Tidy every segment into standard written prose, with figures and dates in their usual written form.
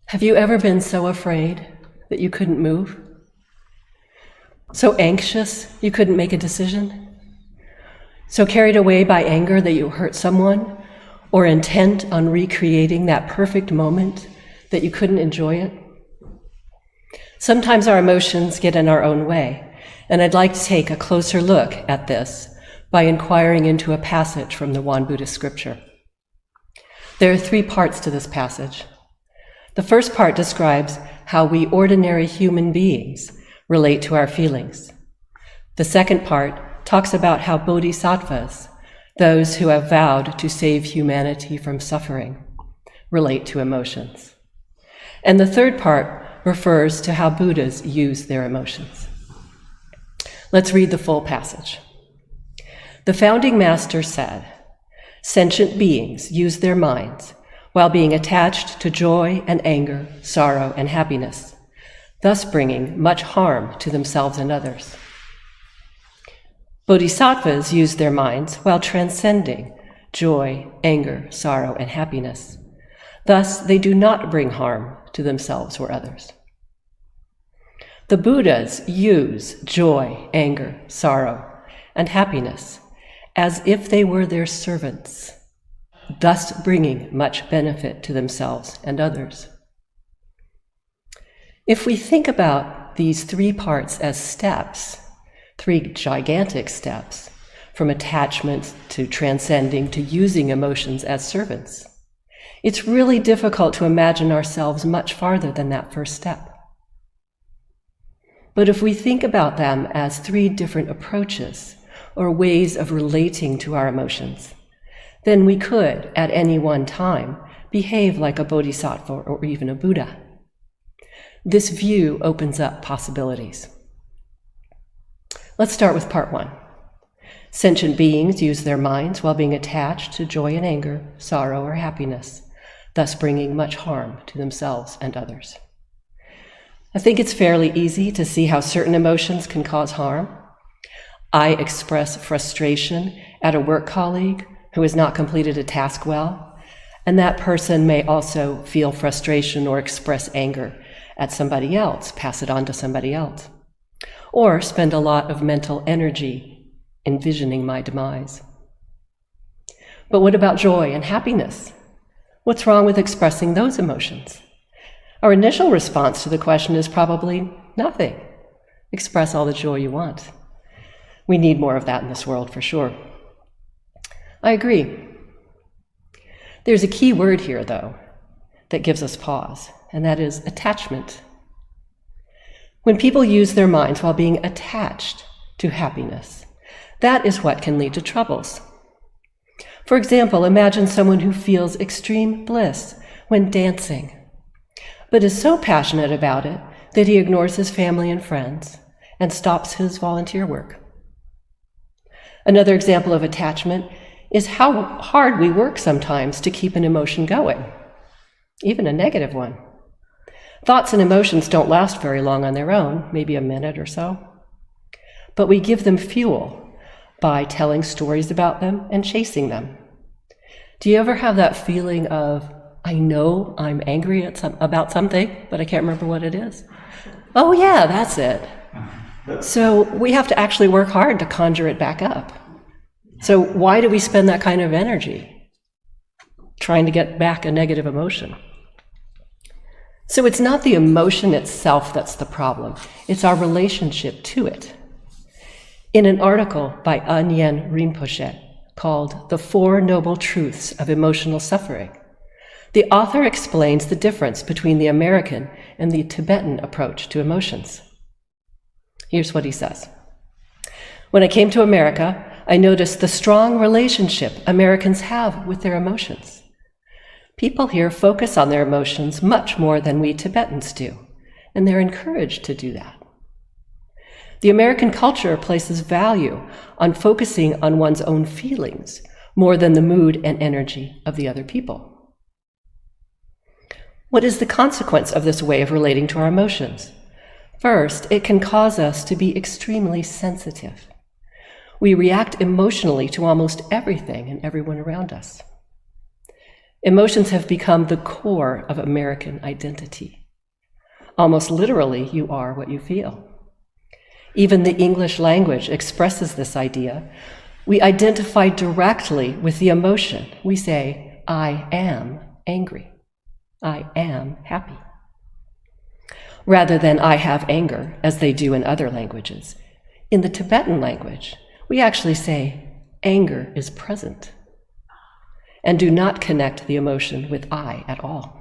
Have you ever been so afraid that you couldn't move? So anxious you couldn't make a decision? So carried away by anger that you hurt someone, or intent on recreating that perfect moment that you couldn't enjoy it? Sometimes our emotions get in our own way, and I'd like to take a closer look at this by inquiring into a passage from the Won Buddhist scripture. There are 3 parts to this passage. The first part describes how we ordinary human beings relate to our feelings. The second part talks about how bodhisattvas, those who have vowed to save humanity from suffering, relate to emotions. And the third part refers to how Buddhas use their emotions. Let's read the full passage. The founding master said, "Sentient beings use their minds while being attached to joy and anger, sorrow and happiness, thus bringing much harm to themselves and others. Bodhisattvas use their minds while transcending joy, anger, sorrow and happiness. Thus, they do not bring harm to themselves or others. The Buddhas use joy, anger, sorrow, and happiness as if they were their servants, thus bringing much benefit to themselves and others." If we think about these 3 parts as steps, 3 gigantic steps, from attachment to transcending to using emotions as servants, it's really difficult to imagine ourselves much farther than that first step. But if we think about them as 3 different approaches or ways of relating to our emotions, then we could, at any one time, behave like a bodhisattva or even a Buddha. This view opens up possibilities. Let's start with part 1. Sentient beings use their minds while being attached to joy and anger, sorrow or happiness, thus bringing much harm to themselves and others. I think it's fairly easy to see how certain emotions can cause harm. I express frustration at a work colleague who has not completed a task well, and that person may also feel frustration or express anger at somebody else, pass it on to somebody else, or spend a lot of mental energy envisioning my demise. But what about joy and happiness? What's wrong with expressing those emotions? Our initial response to the question is probably nothing. Express all the joy you want. We need more of that in this world for sure. I agree. There's a key word here, though, that gives us pause, and that is attachment. When people use their minds while being attached to happiness, that is what can lead to troubles. For example, imagine someone who feels extreme bliss when dancing, but is so passionate about it that he ignores his family and friends and stops his volunteer work. Another example of attachment is how hard we work sometimes to keep an emotion going, even a negative one. Thoughts and emotions don't last very long on their own, maybe a minute or so, but we give them fuel by telling stories about them and chasing them. Do you ever have that feeling of, I know I'm angry about something, but I can't remember what it is? Oh yeah, that's it. So we have to actually work hard to conjure it back up. So why do we spend that kind of energy trying to get back a negative emotion? So it's not the emotion itself that's the problem, it's our relationship to it. In an article by Yen Rinpoche called The 4 Noble Truths of Emotional Suffering, the author explains the difference between the American and the Tibetan approach to emotions. Here's what he says. "When I came to America, I noticed the strong relationship Americans have with their emotions. People here focus on their emotions much more than we Tibetans do, and they're encouraged to do that. The American culture places value on focusing on one's own feelings more than the mood and energy of the other people. What is the consequence of this way of relating to our emotions? First, it can cause us to be extremely sensitive. We react emotionally to almost everything and everyone around us. Emotions have become the core of American identity. Almost literally, you are what you feel. Even the English language expresses this idea. We identify directly with the emotion. We say, I am angry. I am happy. Rather than I have anger, as they do in other languages. In the Tibetan language, we actually say, anger is present, and do not connect the emotion with I at all.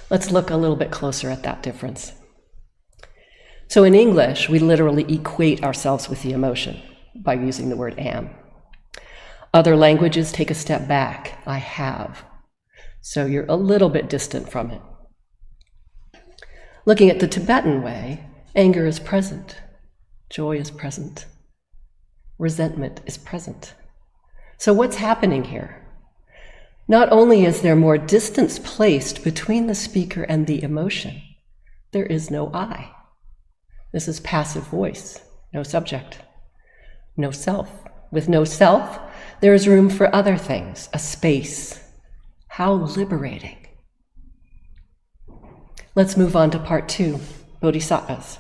Let's look a little bit closer at that difference. So in English, we literally equate ourselves with the emotion by using the word am. Other languages take a step back, I have. So you're a little bit distant from it. Looking at the Tibetan way, anger is present, joy is present, resentment is present. So what's happening here? Not only is there more distance placed between the speaker and the emotion, there is no I. This is passive voice, no subject, no self. With no self, there is room for other things, a space. How liberating. Let's move on to part 2, bodhisattvas.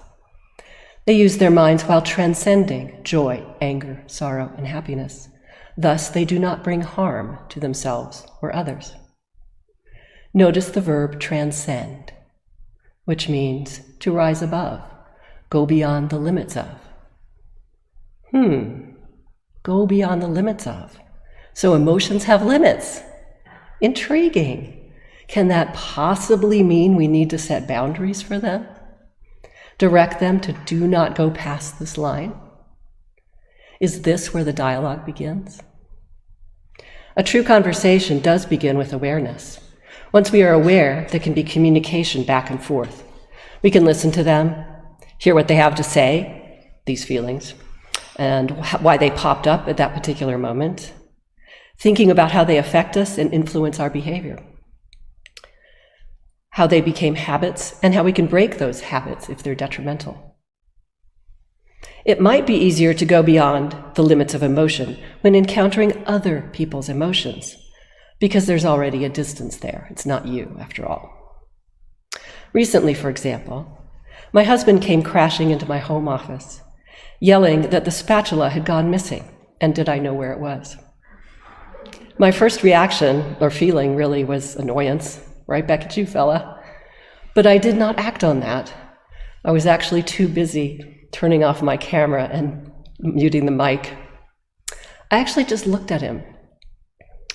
They use their minds while transcending joy, anger, sorrow, and happiness. Thus, they do not bring harm to themselves or others. Notice the verb transcend, which means to rise above, go beyond the limits of. Go beyond the limits of. So emotions have limits. Intriguing. Can that possibly mean we need to set boundaries for them? Direct them to do not go past this line? Is this where the dialogue begins? A true conversation does begin with awareness. Once we are aware, there can be communication back and forth. We can listen to them, hear what they have to say, these feelings, and why they popped up at that particular moment, thinking about how they affect us and influence our behavior, how they became habits, and how we can break those habits if they're detrimental. It might be easier to go beyond the limits of emotion when encountering other people's emotions, because there's already a distance there. It's not you, after all. Recently, for example, my husband came crashing into my home office, yelling that the spatula had gone missing, and did I know where it was? My first reaction, or feeling really, was annoyance. Right back at you, fella. But I did not act on that. I was actually too busy turning off my camera and muting the mic. I actually just looked at him,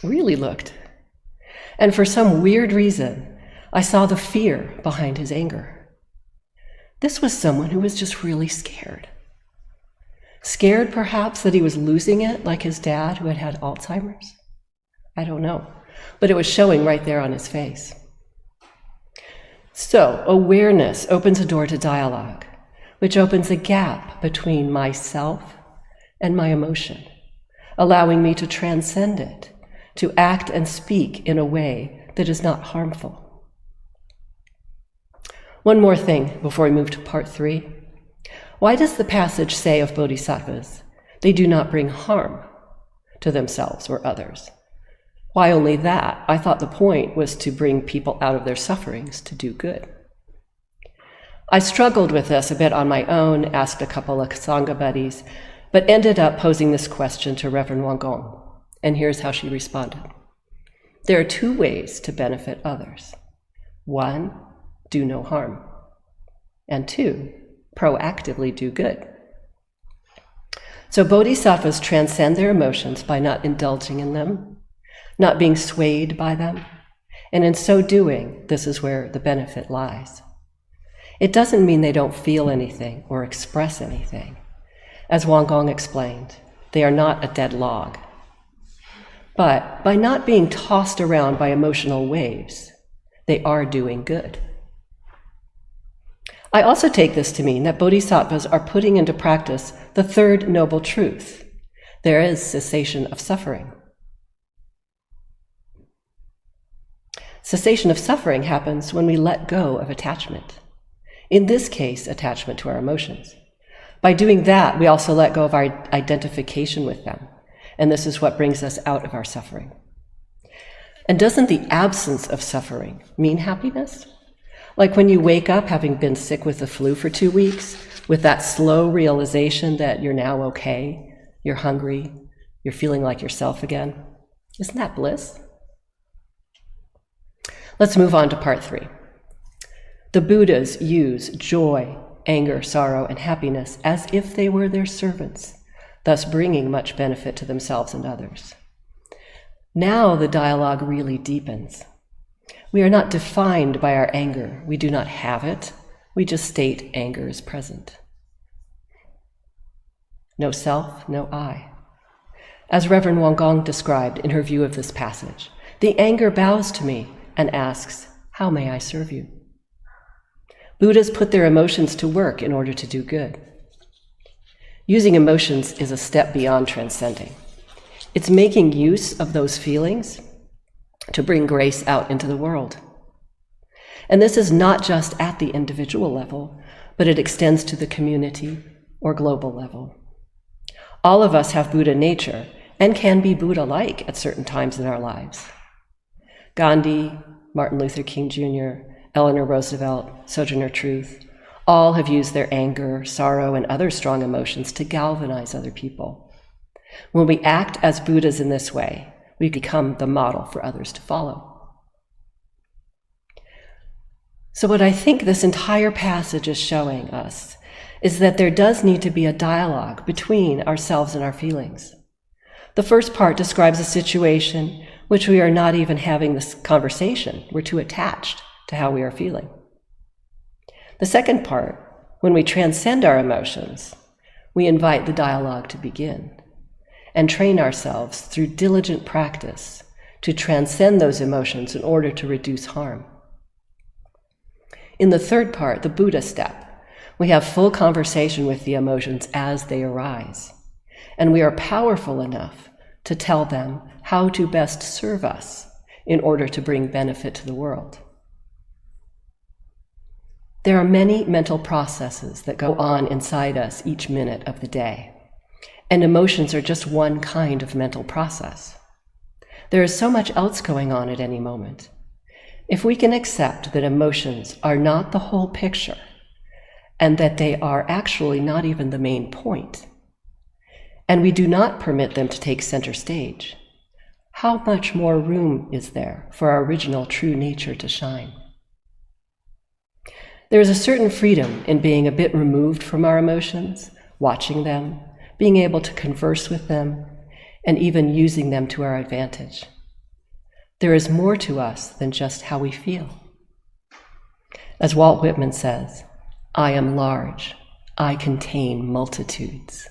really looked. And for some weird reason, I saw the fear behind his anger. This was someone who was just really scared. Scared, perhaps, that he was losing it, like his dad who had Alzheimer's? I don't know, but it was showing right there on his face. So, awareness opens a door to dialogue, which opens a gap between myself and my emotion, allowing me to transcend it, to act and speak in a way that is not harmful. One more thing before we move to part 3. Why does the passage say of bodhisattvas, they do not bring harm to themselves or others? Why only that? I thought the point was to bring people out of their sufferings to do good. I struggled with this a bit on my own, asked a couple of Sangha buddies, but ended up posing this question to Reverend WonHee, and here's how she responded. There are 2 ways to benefit others. 1, do no harm. And 2, proactively do good. So bodhisattvas transcend their emotions by not indulging in them, not being swayed by them, and in so doing, this is where the benefit lies. It doesn't mean they don't feel anything or express anything. As WonHee explained, they are not a dead log. But by not being tossed around by emotional waves, they are doing good. I also take this to mean that bodhisattvas are putting into practice the 3rd noble truth. There is cessation of suffering. Cessation of suffering happens when we let go of attachment. In this case, attachment to our emotions. By doing that, we also let go of our identification with them, and this is what brings us out of our suffering. And doesn't the absence of suffering mean happiness? Like when you wake up having been sick with the flu for 2 weeks, with that slow realization that you're now okay, you're hungry, you're feeling like yourself again. Isn't that bliss? Let's move on to part 3. The Buddhas use joy, anger, sorrow, and happiness as if they were their servants, thus bringing much benefit to themselves and others. Now the dialogue really deepens. We are not defined by our anger. We do not have it. We just state anger is present. No self, no I. As Reverend Wangong described in her view of this passage, the anger bows to me and asks, "How may I serve you?" Buddhas put their emotions to work in order to do good. Using emotions is a step beyond transcending. It's making use of those feelings to bring grace out into the world. And this is not just at the individual level, but it extends to the community or global level. All of us have Buddha nature and can be Buddha-like at certain times in our lives. Gandhi, Martin Luther King Jr., Eleanor Roosevelt, Sojourner Truth, all have used their anger, sorrow, and other strong emotions to galvanize other people. When we act as Buddhas in this way, we become the model for others to follow. So what I think this entire passage is showing us is that there does need to be a dialogue between ourselves and our feelings. The first part describes a situation which we are not even having this conversation. We're too attached to how we are feeling. The second part, when we transcend our emotions, we invite the dialogue to begin and train ourselves through diligent practice to transcend those emotions in order to reduce harm. In the third part, the Buddha step, we have full conversation with the emotions as they arise, and we are powerful enough to tell them how to best serve us in order to bring benefit to the world. There are many mental processes that go on inside us each minute of the day, and emotions are just one kind of mental process. There is so much else going on at any moment. If we can accept that emotions are not the whole picture, and that they are actually not even the main point, and we do not permit them to take center stage, how much more room is there for our original true nature to shine? There is a certain freedom in being a bit removed from our emotions, watching them, being able to converse with them, and even using them to our advantage. There is more to us than just how we feel. As Walt Whitman says, "I am large, I contain multitudes."